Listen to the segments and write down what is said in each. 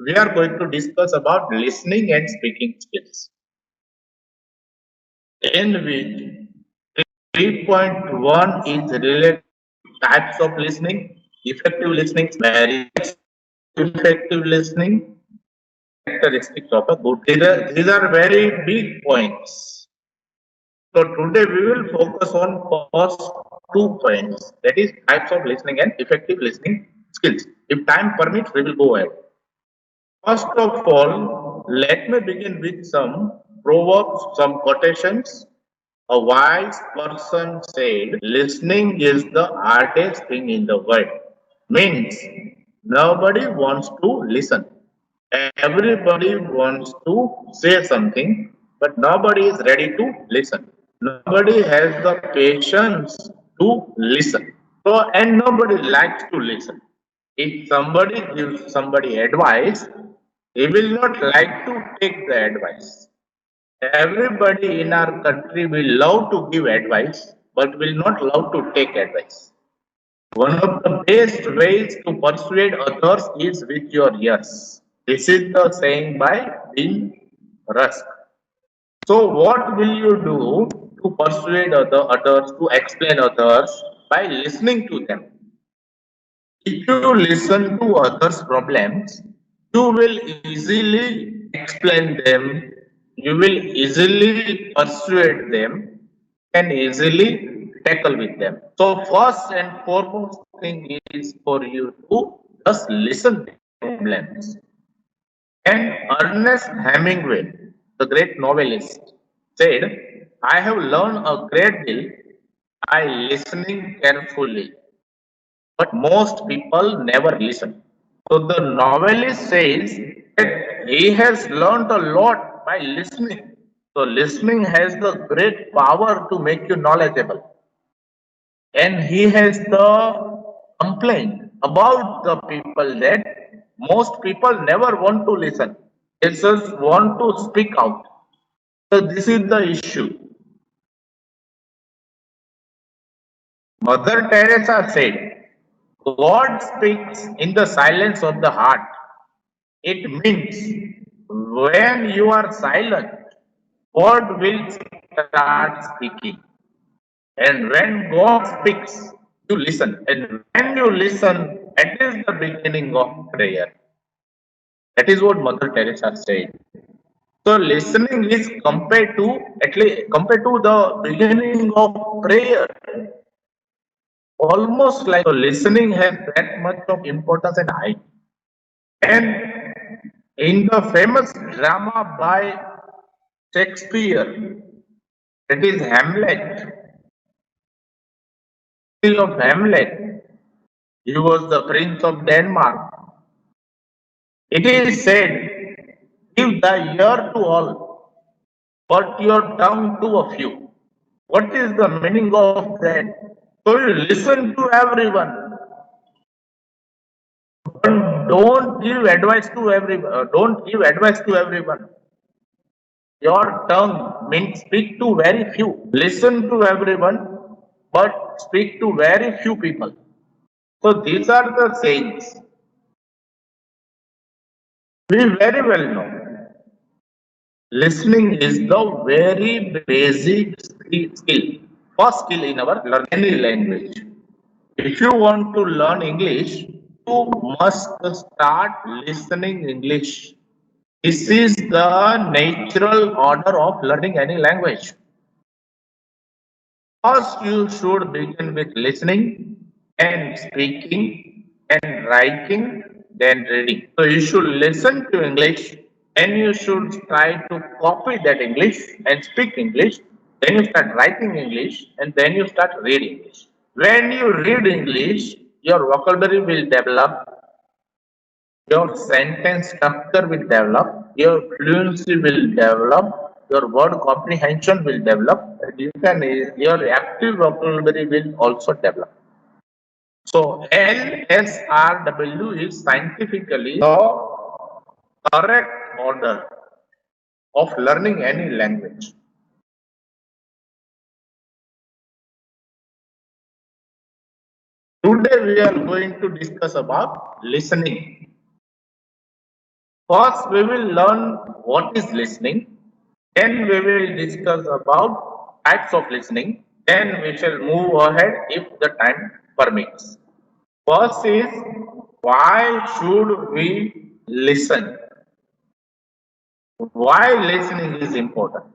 we are going to discuss about listening and speaking skills, in which 3.1 is related to types of listening, effective listening, barriers to effective listening, characteristics of a good listener. These are very big points. So today we will focus on first 2 points, that is types of listening and effective listening skills. If time permits, we will go ahead. First of all, let me begin with some proverbs, some quotations. A wise person said, listening is the hardest thing in the world. Means nobody wants to listen. Everybody wants to say something, but nobody is ready to listen. Nobody has the patience to listen. So, and nobody likes to listen. If somebody gives somebody advice, he will not like to take the advice. Everybody in our country will love to give advice, but will not love to take advice. One of the best ways to persuade others is with your yes. This is the saying by Bill Rusk. So, what will you do to persuade others, to explain others by listening to them? If you listen to others' problems, you will easily explain them, you will easily persuade them, and easily tackle with them. So, first and foremost thing is for you to just listen to problems. And Ernest Hemingway, the great novelist, said, I have learned a great deal by listening carefully, but most people never listen. So the novelist says that he has learned a lot by listening. So listening has the great power to make you knowledgeable. And he has the complaint about the people that most people never want to listen. They just want to speak out. So this is the issue. Mother Teresa said, God speaks in the silence of the heart. It means when you are silent, God will start speaking. And when God speaks, you listen. And when you listen, it is the beginning of prayer. That is what Mother Teresa said. So listening is compared to at least compared to the beginning of prayer. Almost like so listening has that much of importance and height. And in the famous drama by Shakespeare, it is Hamlet. Of Hamlet, he was the Prince of Denmark. It is said, give the ear to all, but your tongue to a few. What is the meaning of that? So you listen to everyone, but don't give advice to everyone. Don't give advice to everyone. Your tongue means speak to very few. Listen to everyone, but speak to very few people. So these are the sayings. We very well know. Listening is the very basic skill, first skill in our learning any language. If you want to learn English, you must start listening English. This is the natural order of learning any language. First, you should begin with listening and speaking and writing, then reading. So you should listen to English and you should try to copy that English and speak English. Then you start writing English and then you start reading English. When you read English, your vocabulary will develop, your sentence structure will develop, your fluency will develop, your word comprehension will develop, and your active vocabulary will also develop. So LSRW is scientifically the correct order of learning any language. Today we are going to discuss about listening. First, we will learn what is listening. Then we will discuss about types of listening. Then we shall move ahead if the time permits. First is, why should we listen? Why listening is important?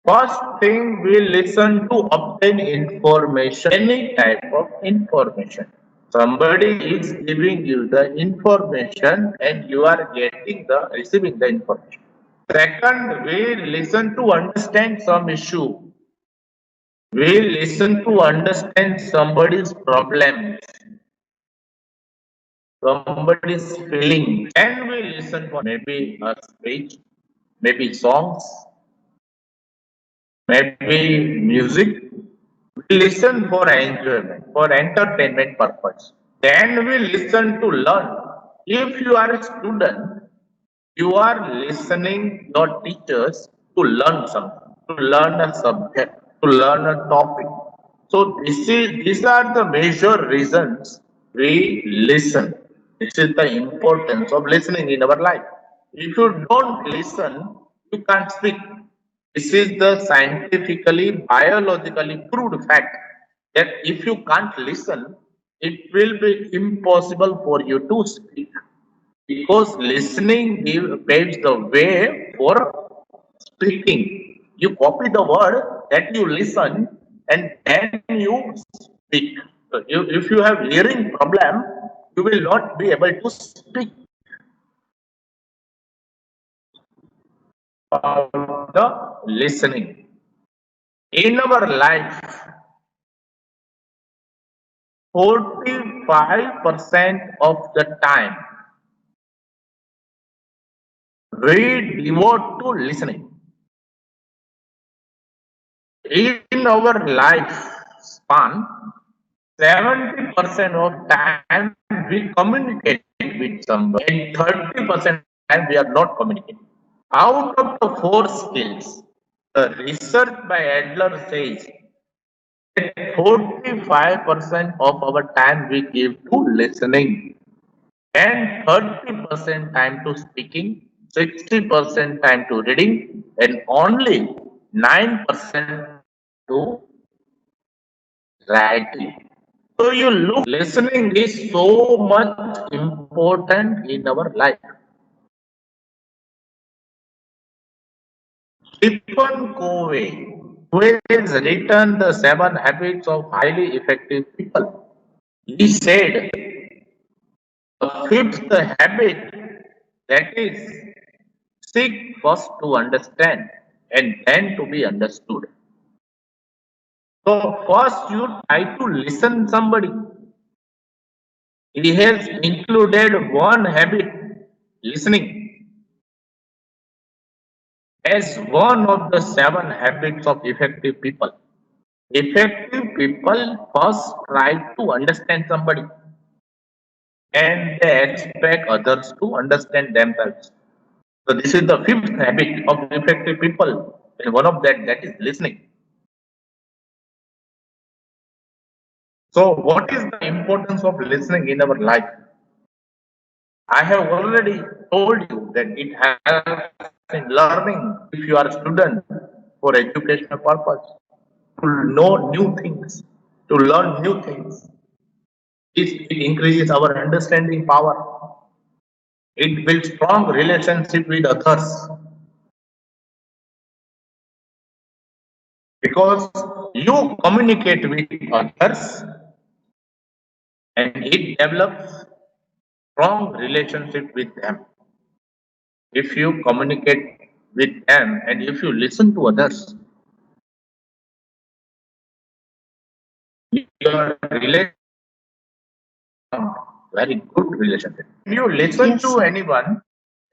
First thing, we listen to obtain information, any type of information. Somebody is giving you the information and you are getting the receiving the information. Second, we listen to understand some issue. We listen to understand somebody's problems, somebody's feeling, and we listen for maybe a speech, maybe songs, maybe music. We listen for enjoyment, for entertainment purpose. Then we listen to learn. If you are a student, you are listening your teachers to learn something, to learn a subject, to learn a topic. So these are the major reasons we listen. This is the importance of listening in our life. If you don't listen, you can't speak. This is the scientifically, biologically proved fact that if you can't listen, it will be impossible for you to speak, because listening paves the way for speaking. You copy the word that you listen and then you speak. So if you have hearing problem, you will not be able to speak about the listening. In our life, 45% of the time we devote to listening. In our life span, 70% of time we communicate with somebody and 30% time we are not communicating. Out of the four skills, the research by Adler says that 45% of our time we give to listening and 30% time to speaking, 60% time to reading, and only 9% to writing. So you look, listening is so much important in our life. Stephen Covey, who has written the 7 Habits of Highly Effective People, he said the fifth habit, that is, seek first to understand and then to be understood. So first you try to listen somebody. He has included one habit, listening, as one of the 7 habits of effective people. Effective people first try to understand somebody and they expect others to understand themselves. So this is the fifth habit of effective people, and one of that is listening. So what is the importance of listening in our life? I have already told you that it helps in learning if you are a student for educational purpose, to know new things, to learn new things. It increases our understanding power. It builds strong relationship with others because you communicate with others and it develops strong relationship with them. If you communicate with them and if you listen to others, your relation very good relationship. When you listen Yes, to sir. anyone,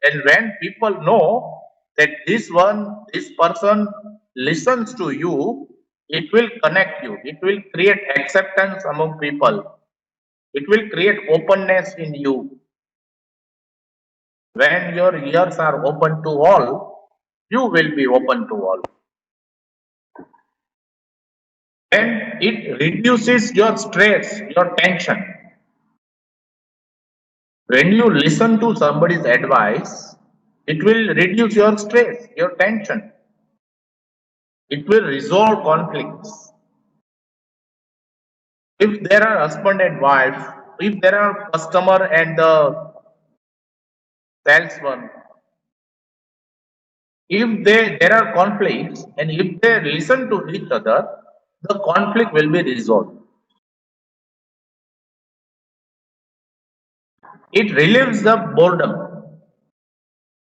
and when people know that this person listens to you, it will connect you. It will create acceptance among people. It will create openness in you. When your ears are open to all, you will be open to all. And it reduces your stress, your tension. When you listen to somebody's advice, it will reduce your stress, your tension. It will resolve conflicts. If there are husband and wife, if there are customer and the salesman, if there are conflicts and if they listen to each other, the conflict will be resolved. It relieves the boredom.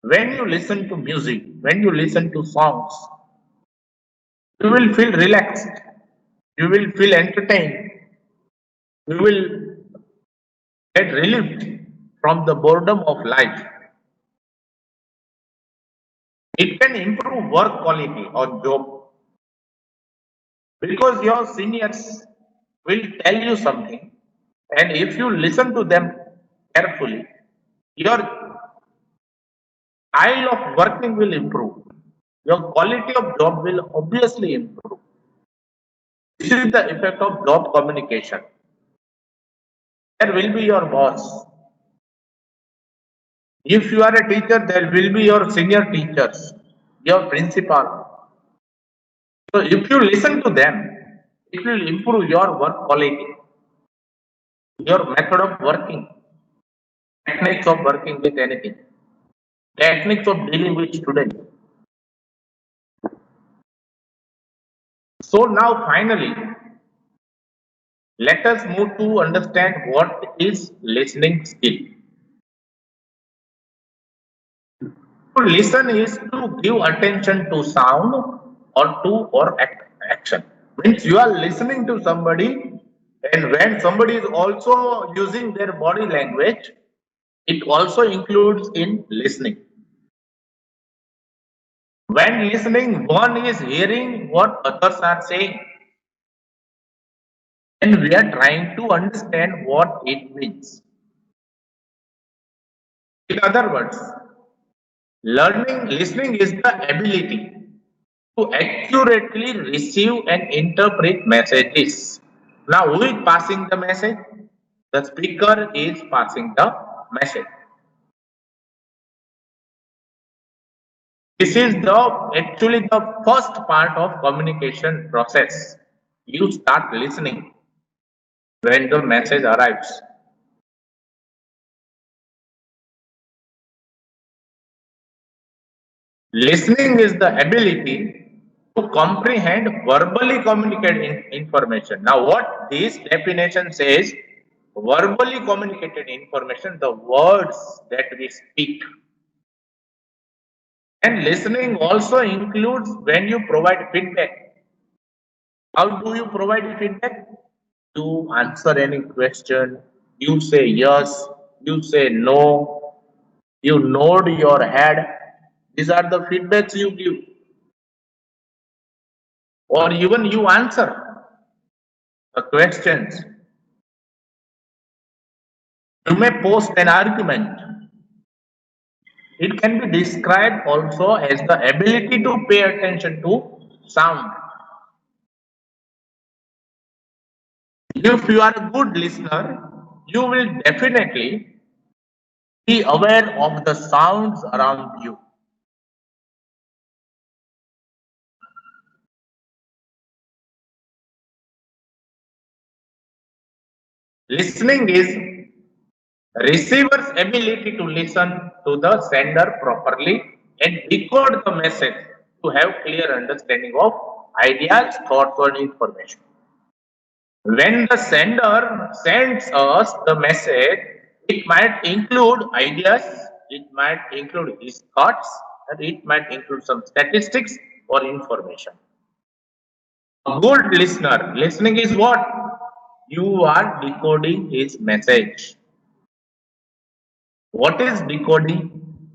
When you listen to music, when you listen to songs, you will feel relaxed. You will feel entertained. You will get relieved from the boredom of life. It can improve work quality or job because your seniors will tell you something, and if you listen to them carefully, your style of working will improve. Your quality of job will obviously improve. This is the effect of job communication. There will be your boss. If you are a teacher, there will be your senior teachers, your principal. So if you listen to them, it will improve your work quality, your method of working, techniques of working with anything, techniques of dealing with students. So now finally, let us move to understand what is listening skill. To listen is to give attention to sound or to or action. Means you are listening to somebody, and when somebody is also using their body language, it also includes in listening. When listening, one is hearing what others are saying, and we are trying to understand what it means. In other words, listening is the ability to accurately receive and interpret messages. Now, who is passing the message? The speaker is passing the message. This is the actually the first part of communication process. You start listening when the message arrives. Listening is the ability to comprehend verbally communicated information. Now, what this definition says, verbally communicated information, the words that we speak. And listening also includes when you provide feedback. How do you provide feedback? You answer any question, you say yes, you say no, you nod your head. These are the feedbacks you give. Or even you answer the questions. You may post an argument. It can be described also as the ability to pay attention to sound. If you are a good listener, you will definitely be aware of the sounds around you. Listening is receiver's ability to listen to the sender properly and decode the message to have clear understanding of ideas, thoughts, or information. When the sender sends us the message, it might include ideas, it might include his thoughts, and it might include some statistics or information. A good listener, listening is what? You are decoding his message. What is decoding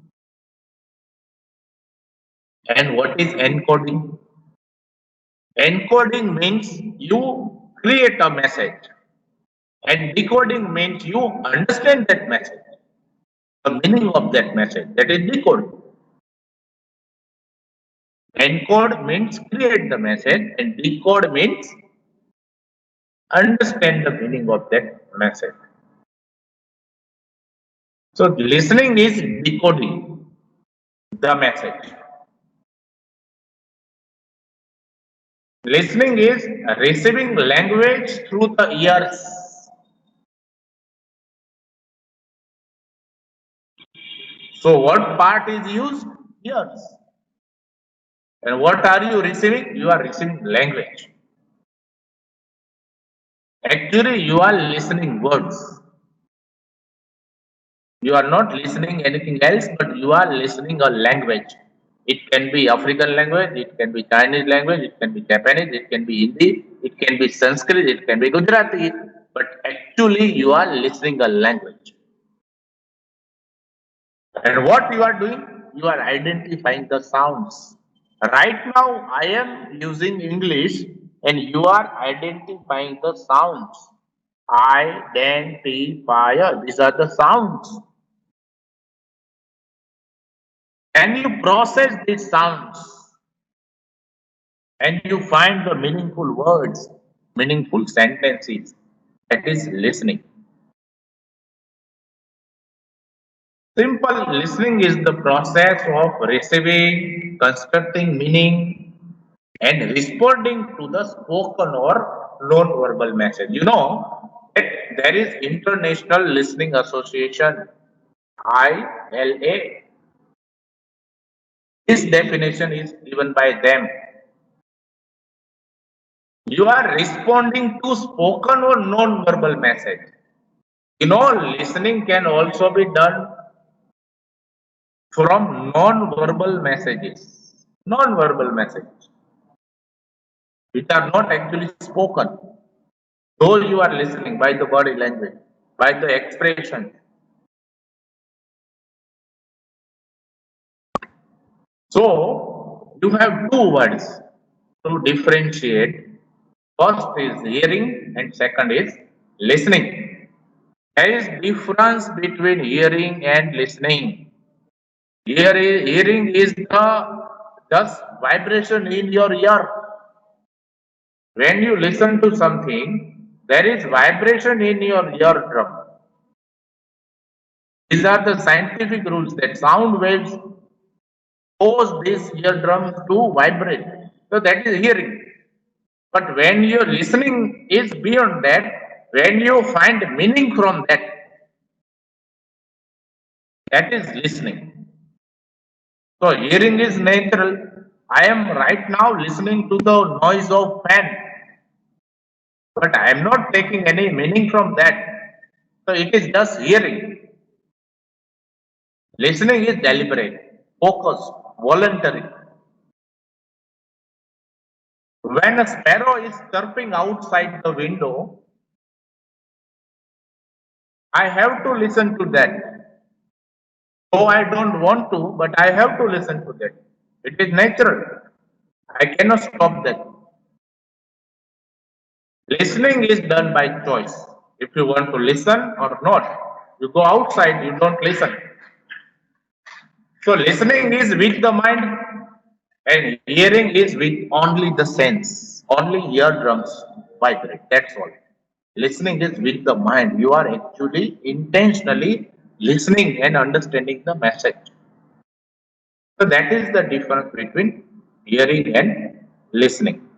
and what is encoding? Encoding means you create a message, and decoding means you understand that message, the meaning of that message. That is decode. Encode means create the message, and decode means understand the meaning of that message. So listening is decoding the message. Listening is receiving language through the ears. So what part is used? Ears. And what are you receiving? You are receiving language. Actually, you are listening words. You are not listening anything else, but you are listening a language. It can be African language, it can be Chinese language, it can be Japanese, it can be Hindi, it can be Sanskrit, it can be Gujarati. But actually, you are listening a language. And what you are doing? You are identifying the sounds. Right now, I am using English and you are identifying the sounds. Identifier. These are the sounds. And you process these sounds and you find the meaningful words, meaningful sentences. That is listening. Simple listening is the process of receiving, constructing meaning, and responding to the spoken or non-verbal message. You know that there is International Listening Association, ILA. This definition is given by them. You are responding to spoken or non-verbal message. You know, listening can also be done from non-verbal messages. Non-verbal messages, which are not actually spoken. Though you are listening by the body language, by the expression. So, you have two words to differentiate. First is hearing and second is listening. There is difference between hearing and listening. Hearing is the just vibration in your ear. When you listen to something, there is vibration in your eardrum. These are the scientific rules that sound waves cause these eardrums to vibrate. So that is hearing. But when your listening is beyond that, when you find meaning from that, that is listening. So hearing is natural. I am right now listening to the noise of fan, but I am not taking any meaning from that. So it is just hearing. Listening is deliberate, focused, voluntary. When a sparrow is chirping outside the window, I have to listen to that. Oh, I don't want to, but I have to listen to that. It is natural. I cannot stop that. Listening is done by choice. If you want to listen or not, you go outside, you don't listen. So, listening is with the mind, and hearing is with only the sense. Only eardrums vibrate. That's all. Listening is with the mind. You are actually intentionally listening and understanding the message. So that is the difference between hearing and listening.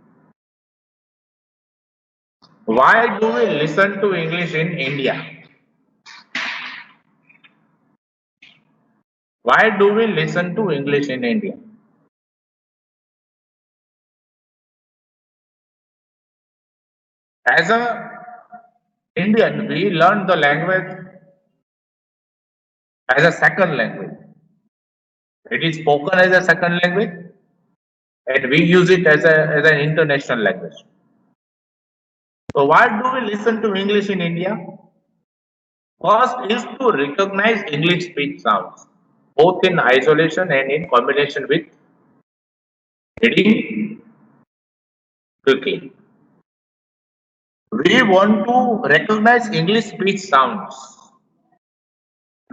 Why do we listen to English in India? Why do we listen to English in India? As a Indian, we learn the language as a second language. It is spoken as a second language, and we use it as an international language. So why do we listen to English in India? First is to recognize English speech sounds, both in isolation and in combination with reading quickly. We want to recognize English speech sounds.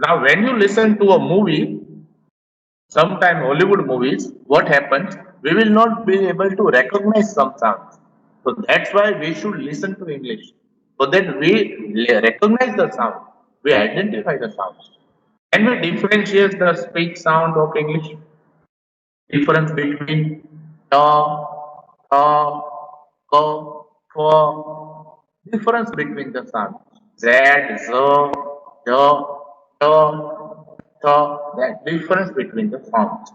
Now, when you listen to a movie, sometime Hollywood movies, what happens? We will not be able to recognize some sounds. So that's why we should listen to English. So that we recognize the sound, we identify the sounds. Can we differentiate the speech sound of English? Difference between ta, ta, ka, fa. Difference between the sounds. Z, Z, da, ta, ta. That difference between the sounds.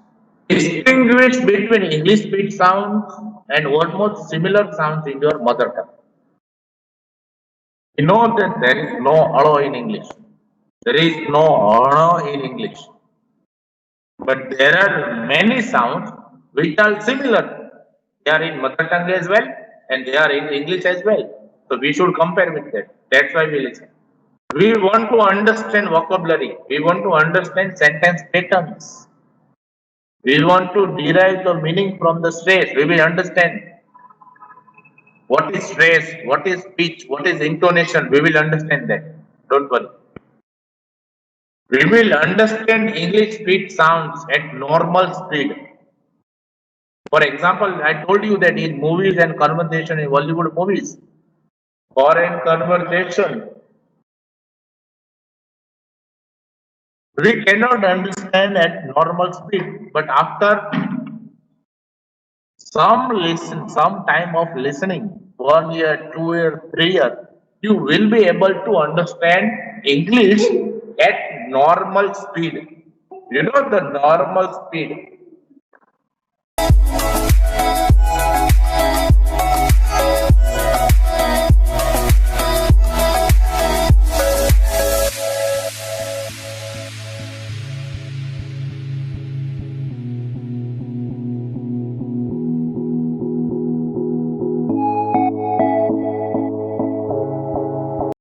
Distinguish between English speech sounds and almost similar sounds in your mother tongue. We know that there is no alo in English. There is no alo in English. But there are many sounds which are similar. They are in mother tongue as well and they are in English as well. So we should compare with that. That's why we listen. We want to understand vocabulary. We want to understand sentence patterns. We want to derive the meaning from the stress. We will understand what is stress, what is pitch, what is intonation. We will understand that. Don't worry. We will understand English speech sounds at normal speed. For example, I told you that in movies and conversation in Bollywood movies, foreign conversation, we cannot understand at normal speed. But after some time of listening, 1 year, 2 year, 3 year, you will be able to understand English at normal speed. You know the normal speed.